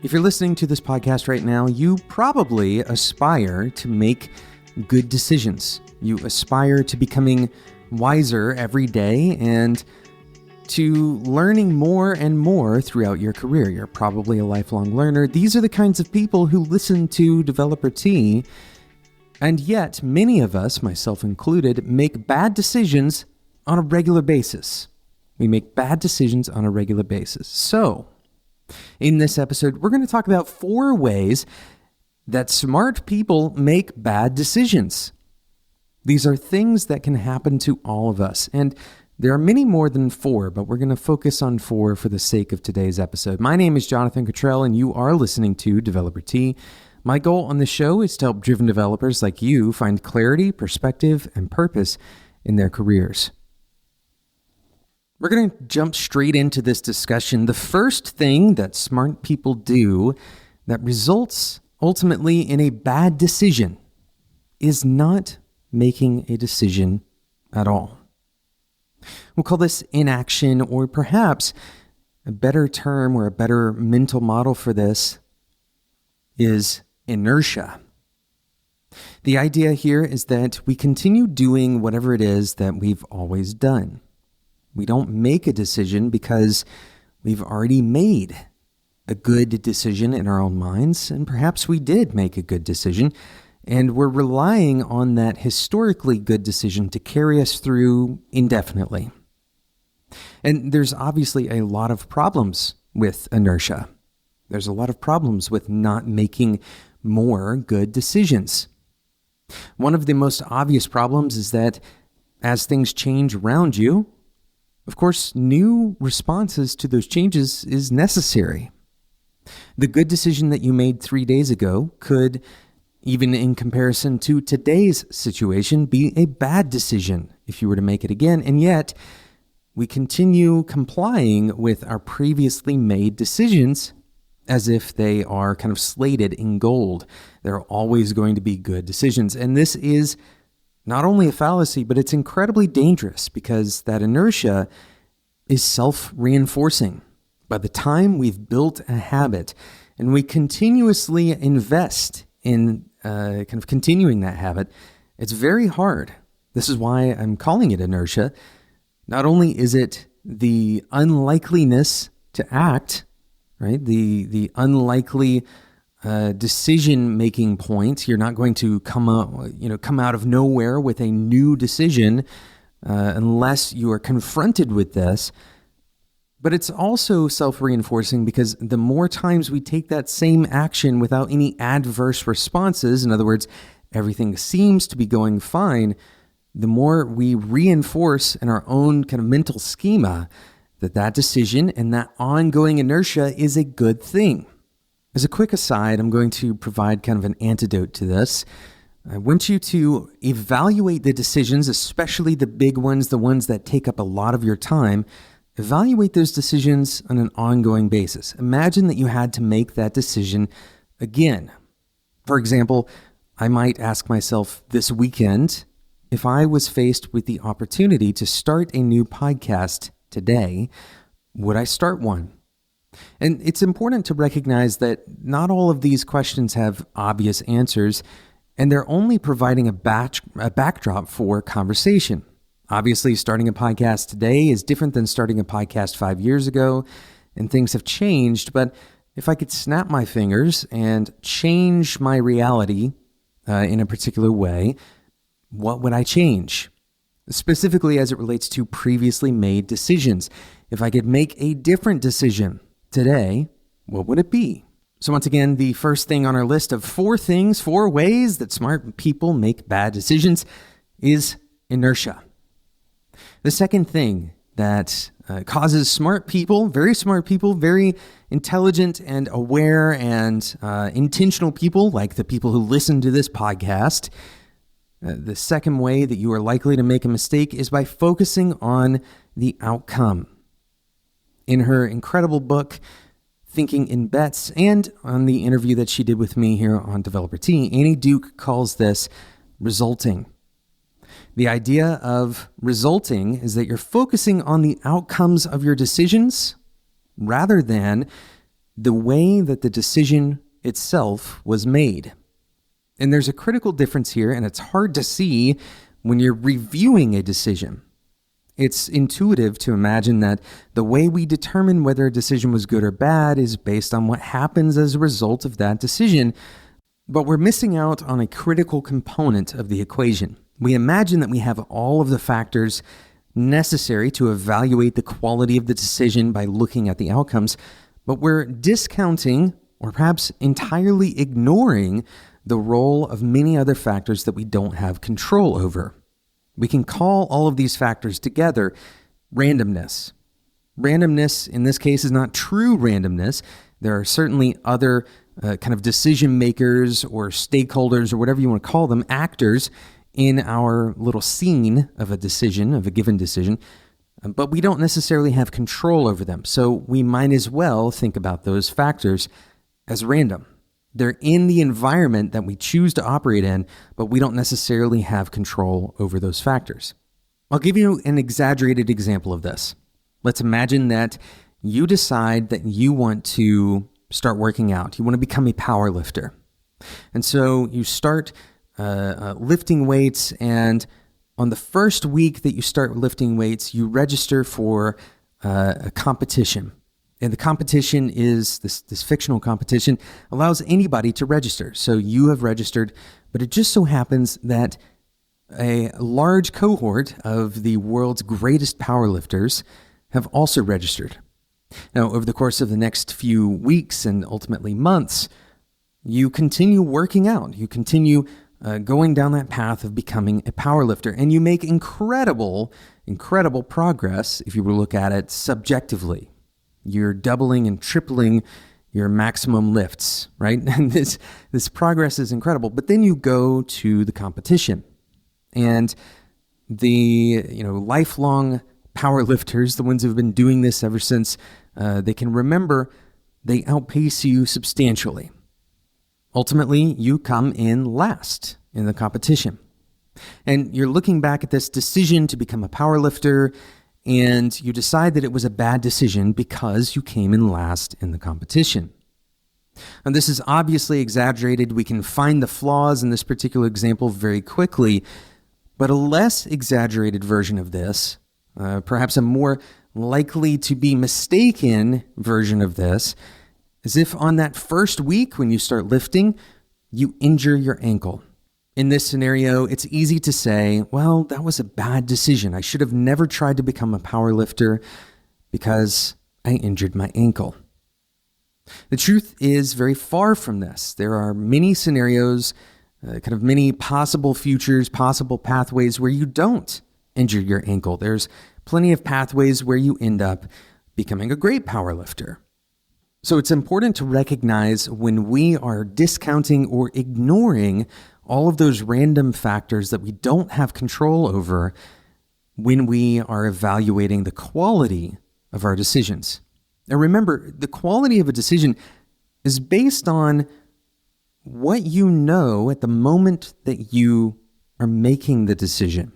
If you're listening to this podcast right now, you probably aspire to make good decisions. You aspire to becoming wiser every day and to learning more and more throughout your career. You're probably a lifelong learner. These are the kinds of people who listen to Developer T, and yet many of us, myself included, make bad decisions on a regular basis. We make bad decisions on a regular basis. So, in this episode, we're going to talk about 4 ways that smart people make bad decisions. These are things that can happen to all of us, and there are many more than 4, but we're going to focus on 4 for the sake of today's episode. My name is Jonathan Cottrell, and you are listening to Developer T. My goal on the show is to help driven developers like you find clarity, perspective, and purpose in their careers. We're going to jump straight into this discussion. The first thing that smart people do that results ultimately in a bad decision is not making a decision at all. We'll call this inaction, or perhaps a better term or a better mental model for this is inertia. The idea here is that we continue doing whatever it is that we've always done. We don't make a decision because we've already made a good decision in our own minds, and perhaps we did make a good decision, and we're relying on that historically good decision to carry us through indefinitely. And there's obviously a lot of problems with inertia. There's a lot of problems with not making more good decisions. One of the most obvious problems is that as things change around you, of course, new responses to those changes is necessary. The good decision that you made 3 days ago could, even in comparison to today's situation, be a bad decision if you were to make it again, and yet we continue complying with our previously made decisions as if they are kind of slated in gold. They're always going to be good decisions, and this is not only a fallacy, but it's incredibly dangerous because that inertia is self-reinforcing. By the time we've built a habit and we continuously invest in kind of continuing that habit, it's very hard. This is why I'm calling it inertia. Not only is it the unlikeliness to act, right? The unlikely decision-making point. You're not going to come out of nowhere with a new decision unless you are confronted with this. But it's also self-reinforcing because the more times we take that same action without any adverse responses, in other words, everything seems to be going fine, the more we reinforce in our own kind of mental schema that decision and that ongoing inertia is a good thing. As a quick aside, I'm going to provide kind of an antidote to this. I want you to evaluate the decisions, especially the big ones, the ones that take up a lot of your time. Evaluate those decisions on an ongoing basis. Imagine that you had to make that decision again. For example, I might ask myself this weekend, if I was faced with the opportunity to start a new podcast today, would I start one? And it's important to recognize that not all of these questions have obvious answers, and they're only providing a backdrop for conversation. Obviously, starting a podcast today is different than starting a podcast 5 years ago, and things have changed. But if I could snap my fingers and change my reality in a particular way, what would I change? Specifically as it relates to previously made decisions. If I could make a different decision today, what would it be? So once again, the first thing on our list of 4 ways that smart people make bad decisions is inertia. The second thing that causes smart people, very intelligent and aware and intentional people, like the people who listen to this podcast, the second way that you are likely to make a mistake is by focusing on the outcome. In her incredible book, Thinking in Bets, and on the interview that she did with me here on Developer T, Annie Duke calls this resulting. The idea of resulting is that you're focusing on the outcomes of your decisions rather than the way that the decision itself was made. And there's a critical difference here, and it's hard to see when you're reviewing a decision. It's intuitive to imagine that the way we determine whether a decision was good or bad is based on what happens as a result of that decision, but we're missing out on a critical component of the equation. We imagine that we have all of the factors necessary to evaluate the quality of the decision by looking at the outcomes, but we're discounting or perhaps entirely ignoring the role of many other factors that we don't have control over. We can call all of these factors together randomness. Randomness, in this case, is not true randomness. There are certainly other kind of decision makers or stakeholders or whatever you want to call them, actors in our little scene of a decision, of a given decision, but we don't necessarily have control over them. So we might as well think about those factors as random. They're in the environment that we choose to operate in, but we don't necessarily have control over those factors. I'll give you an exaggerated example of this. Let's imagine that you decide that you want to start working out. You want to become a power lifter. And so you start lifting weights, and on the first week that you start lifting weights, you register for a competition. And the competition is this fictional competition, allows anybody to register. So you have registered, but it just so happens that a large cohort of the world's greatest powerlifters have also registered. Now, over the course of the next few weeks and ultimately months, you continue working out. You continue going down that path of becoming a powerlifter, and you make incredible progress if you were to look at it subjectively. You're doubling and tripling your maximum lifts, right? And this progress is incredible. But then you go to the competition, and the lifelong power lifters, the ones who have been doing this ever since they can remember, they outpace you substantially. Ultimately, you come in last in the competition. And you're looking back at this decision to become a power lifter, and you decide that it was a bad decision because you came in last in the competition. And this is obviously exaggerated. We can find the flaws in this particular example very quickly, but a less exaggerated version of this, perhaps a more likely to be mistaken version of this, is if on that first week when you start lifting, you injure your ankle. In this scenario, it's easy to say, well, that was a bad decision. I should have never tried to become a power lifter because I injured my ankle. The truth is very far from this. There are many scenarios, kind of many possible futures, possible pathways where you don't injure your ankle. There's plenty of pathways where you end up becoming a great power lifter. So it's important to recognize when we are discounting or ignoring all of those random factors that we don't have control over when we are evaluating the quality of our decisions. Now remember, the quality of a decision is based on what you know at the moment that you are making the decision.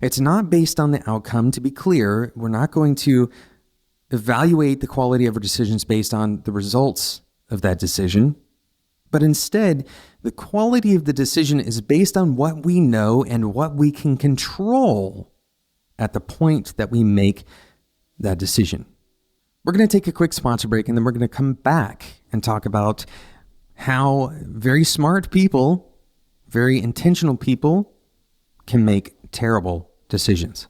It's not based on the outcome. To be clear, we're not going to evaluate the quality of our decisions based on the results of that decision, but instead, the quality of the decision is based on what we know and what we can control at the point that we make that decision. We're going to take a quick sponsor break, and then we're going to come back and talk about how very smart people, very intentional people, can make terrible decisions.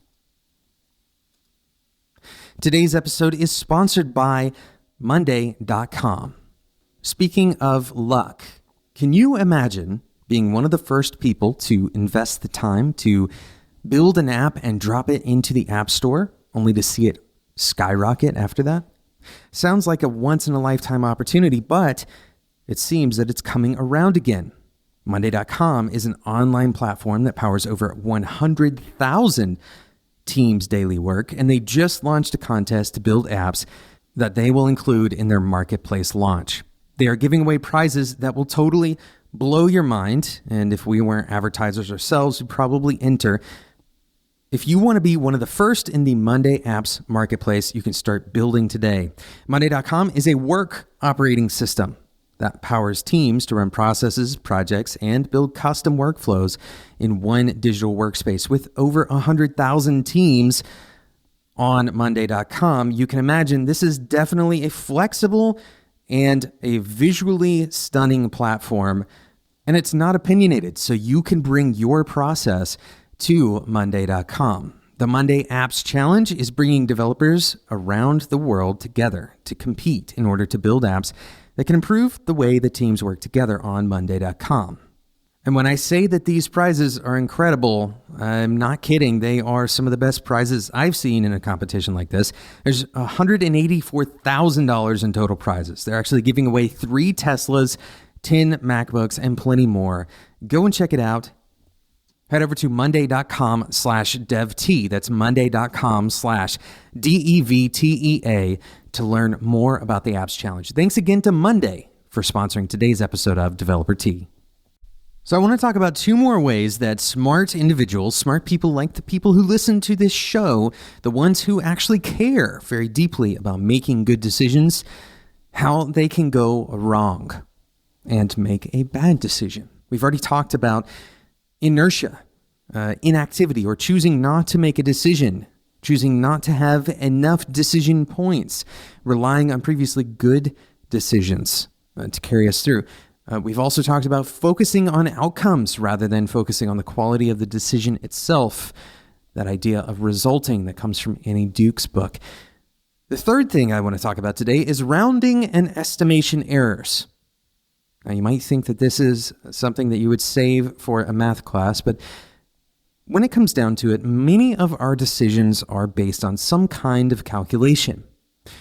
Today's episode is sponsored by Monday.com. Speaking of luck, can you imagine being one of the first people to invest the time to build an app and drop it into the App Store, only to see it skyrocket after that? Sounds like a once-in-a-lifetime opportunity, but it seems that it's coming around again. Monday.com is an online platform that powers over 100,000 teams' daily work, and they just launched a contest to build apps that they will include in their marketplace launch. They are giving away prizes that will totally blow your mind, and if we weren't advertisers ourselves, we'd probably enter. If you want to be one of the first in the Monday apps marketplace, you can start building today. Monday.com is a work operating system that powers teams to run processes, projects, and build custom workflows in one digital workspace. With over 100,000 teams on Monday.com, you can imagine this is definitely a flexible and a visually stunning platform, and it's not opinionated, so you can bring your process to Monday.com. The Monday Apps Challenge is bringing developers around the world together to compete in order to build apps that can improve the way the teams work together on Monday.com. And when I say that these prizes are incredible, I'm not kidding. They are some of the best prizes I've seen in a competition like this. There's $184,000 in total prizes. They're actually giving away 3 Teslas, 10 MacBooks, and plenty more. Go and check it out. Head over to monday.com/devt. That's monday.com/DEVTEA to learn more about the Apps Challenge. Thanks again to Monday for sponsoring today's episode of Developer Tea. So I want to talk about 2 more ways that smart individuals, smart people like the people who listen to this show, the ones who actually care very deeply about making good decisions, how they can go wrong and make a bad decision. We've already talked about inertia, inactivity, or choosing not to make a decision, choosing not to have enough decision points, relying on previously good decisions to carry us through. We've also talked about focusing on outcomes rather than focusing on the quality of the decision itself, that idea of resulting that comes from Annie Duke's book. The third thing I want to talk about today is rounding and estimation errors. Now, you might think that this is something that you would save for a math class, but when it comes down to it, many of our decisions are based on some kind of calculation.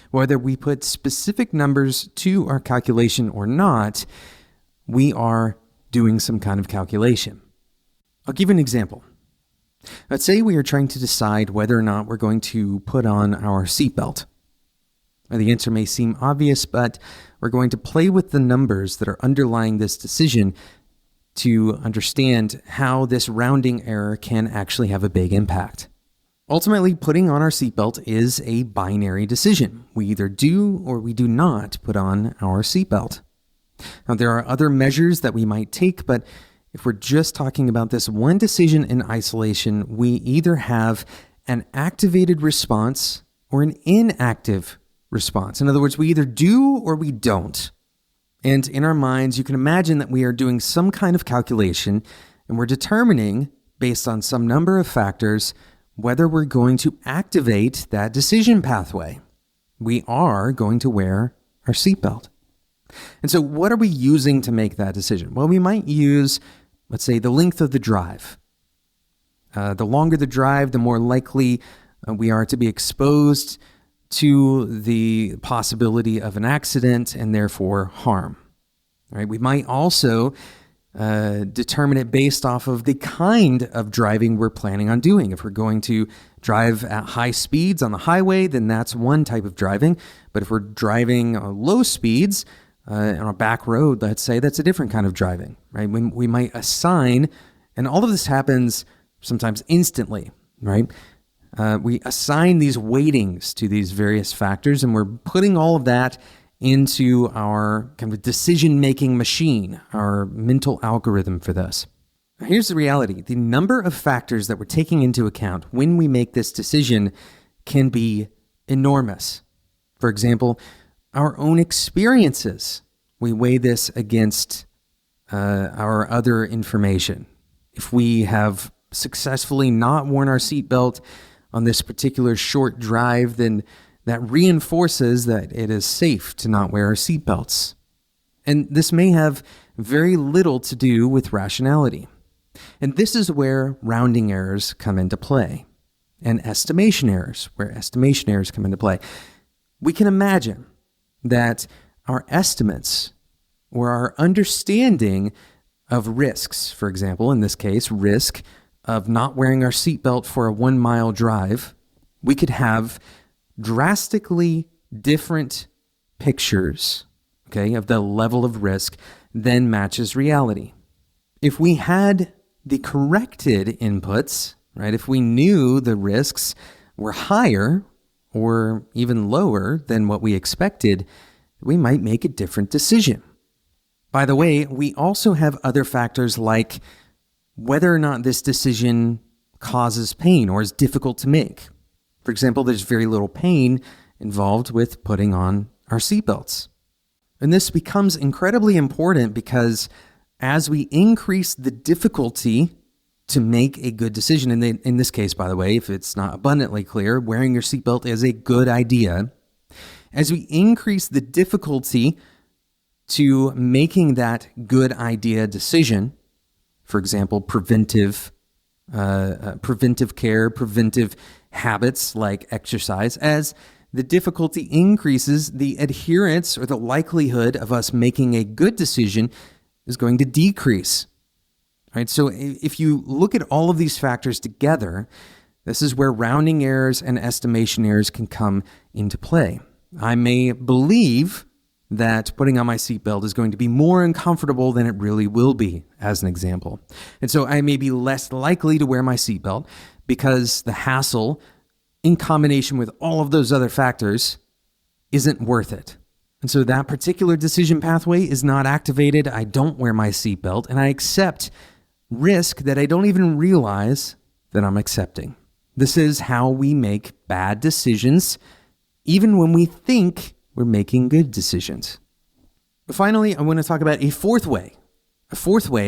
Whether we put specific numbers to our calculation or not, we are doing some kind of calculation. I'll give you an example. Let's say we are trying to decide whether or not we're going to put on our seatbelt. The answer may seem obvious, but we're going to play with the numbers that are underlying this decision to understand how this rounding error can actually have a big impact. Ultimately, putting on our seatbelt is a binary decision. We either do or we do not put on our seatbelt. Now, there are other measures that we might take, but if we're just talking about this one decision in isolation, we either have an activated response or an inactive response. In other words, we either do or we don't. And in our minds, you can imagine that we are doing some kind of calculation and we're determining, based on some number of factors, whether we're going to activate that decision pathway. We are going to wear our seatbelt. And so what are we using to make that decision? Well, we might use, let's say, the length of the drive. The longer the drive, the more likely we are to be exposed to the possibility of an accident and therefore harm. All right? We might also determine it based off of the kind of driving we're planning on doing. If we're going to drive at high speeds on the highway, then that's one type of driving. But if we're driving low speeds on a back road, let's say, that's a different kind of driving, right? We might assign, and all of this happens sometimes instantly, right? We assign these weightings to these various factors, and we're putting all of that into our kind of decision-making machine, our mental algorithm for this. Now, here's the reality. The number of factors that we're taking into account when we make this decision can be enormous. For example, our own experiences. We weigh this against our other information. If we have successfully not worn our seatbelt on this particular short drive, then that reinforces that it is safe to not wear our seatbelts. And this may have very little to do with rationality. And this is where rounding errors come into play, and estimation errors, where estimation errors come into play. We can imagine that our estimates or our understanding of risks, for example, in this case, risk of not wearing our seatbelt for a 1-mile drive, we could have drastically different pictures, okay, of the level of risk than matches reality. If we had the corrected inputs, right? If we knew the risks were higher or even lower than what we expected, we might make a different decision. By the way, we also have other factors like whether or not this decision causes pain or is difficult to make. For example, there's very little pain involved with putting on our seatbelts. And this becomes incredibly important because as we increase the difficulty to make a good decision, and in this case, by the way, if it's not abundantly clear, wearing your seatbelt is a good idea. As we increase the difficulty to making that good idea decision, for example, preventive care, preventive habits like exercise, as the difficulty increases, the adherence or the likelihood of us making a good decision is going to decrease. Right? So if you look at all of these factors together, this is where rounding errors and estimation errors can come into play. I may believe that putting on my seatbelt is going to be more uncomfortable than it really will be, as an example. And so I may be less likely to wear my seatbelt because the hassle, in combination with all of those other factors, isn't worth it. And so that particular decision pathway is not activated. I don't wear my seatbelt, and I accept risk that I don't even realize that I'm accepting. This is how we make bad decisions, even when we think we're making good decisions. But finally, I want to talk about a fourth way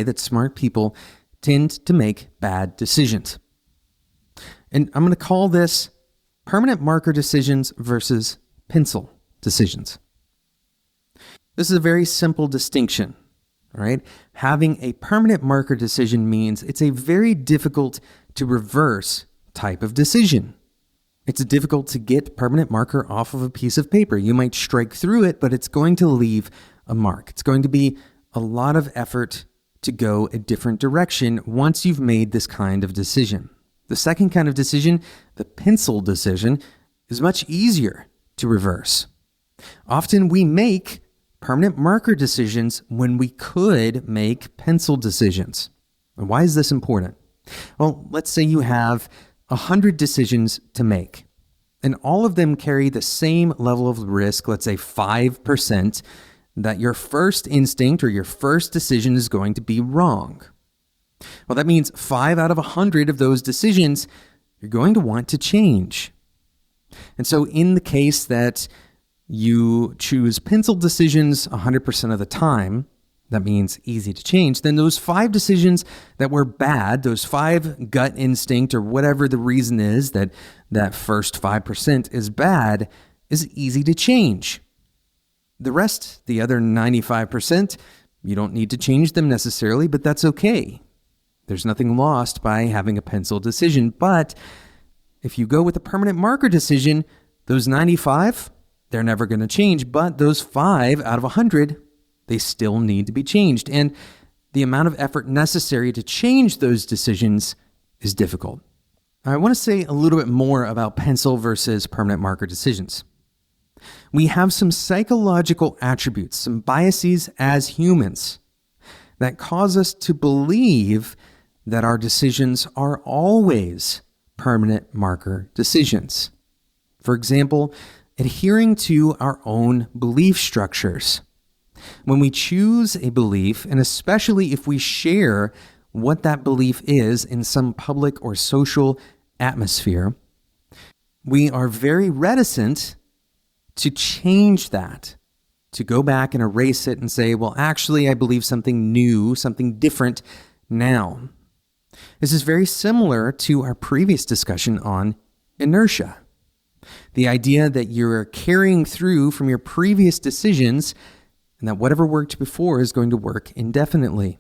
that smart people tend to make bad decisions. And I'm going to call this permanent marker decisions versus pencil decisions. This is a very simple distinction, all right? Having a permanent marker decision means it's a very difficult to reverse type of decision. It's difficult to get permanent marker off of a piece of paper. You might strike through it, but it's going to leave a mark. It's going to be a lot of effort to go a different direction once you've made this kind of decision. The second kind of decision, the pencil decision, is much easier to reverse. Often we make permanent marker decisions when we could make pencil decisions. And why is this important? Well, let's say you have 100 decisions to make, and all of them carry the same level of risk, let's say 5%, that your first instinct or your first decision is going to be wrong. Well, that means 5 out of 100 of those decisions you're going to want to change. And so in the case that you choose pencil decisions 100% of the time, that means easy to change, then those 5 decisions that were bad, those 5 gut instinct or whatever the reason is that that first 5% is bad, is easy to change. The rest, the other 95%, you don't need to change them necessarily, but that's okay. There's nothing lost by having a pencil decision. But if you go with a permanent marker decision, those 95, they're never going to change, but those 5 out of 100, they still need to be changed. And the amount of effort necessary to change those decisions is difficult. I want to say a little bit more about pencil versus permanent marker decisions. We have some psychological attributes, some biases as humans that cause us to believe that our decisions are always permanent marker decisions. For example, adhering to our own belief structures. When we choose a belief, and especially if we share what that belief is in some public or social atmosphere, we are very reticent to change that, to go back and erase it and say, well, actually, I believe something new, something different now. This is very similar to our previous discussion on inertia. The idea that you're carrying through from your previous decisions and that whatever worked before is going to work indefinitely.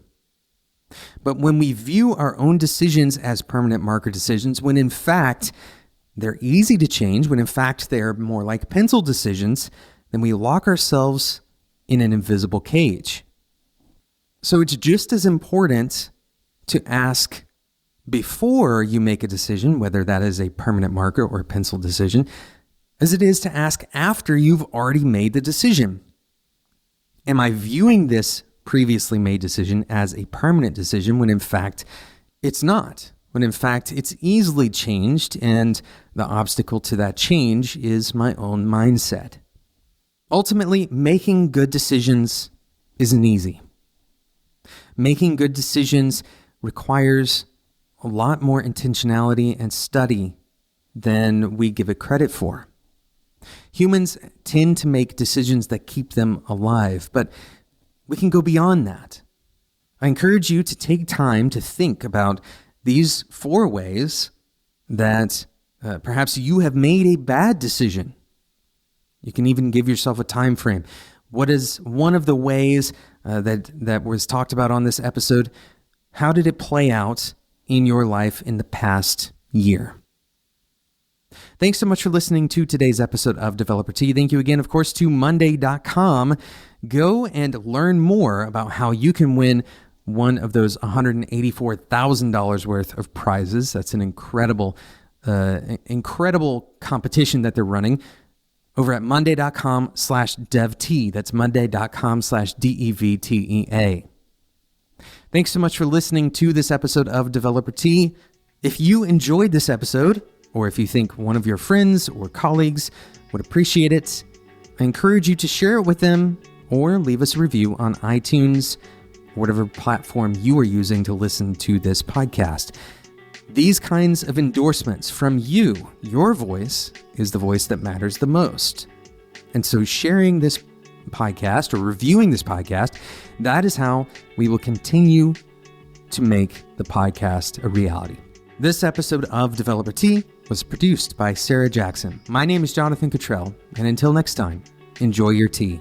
But when we view our own decisions as permanent marker decisions, when in fact they're easy to change, when in fact they're more like pencil decisions, then we lock ourselves in an invisible cage. So it's just as important to ask before you make a decision, whether that is a permanent marker or a pencil decision, as it is to ask after you've already made the decision. Am I viewing this previously made decision as a permanent decision when in fact it's not? when in fact it's easily changed, and the obstacle to that change is my own mindset. Ultimately, making good decisions isn't easy. Making good decisions requires a lot more intentionality and study than we give it credit for. Humans tend to make decisions that keep them alive, but we can go beyond that. I encourage you to take time to think about these 4 ways that perhaps you have made a bad decision. You can even give yourself a time frame. What is one of the ways that was talked about on this episode? How did it play out in your life in the past year? Thanks so much for listening to today's episode of Developer Tea. Thank you again, of course, to Monday.com. Go and learn more about how you can win one of those $184,000 worth of prizes. That's an incredible competition that they're running over at monday.com/devtea. That's monday.com/DEVTEA. Thanks so much for listening to this episode of Developer Tea. If you enjoyed this episode, or if you think one of your friends or colleagues would appreciate it, I encourage you to share it with them or leave us a review on iTunes, whatever platform you are using to listen to this podcast. These kinds of endorsements from you, your voice, is the voice that matters the most. And so sharing this podcast or reviewing this podcast, that is how we will continue to make the podcast a reality. This episode of Developer Tea was produced by Sarah Jackson. My name is Jonathan Cottrell, and until next time, enjoy your tea.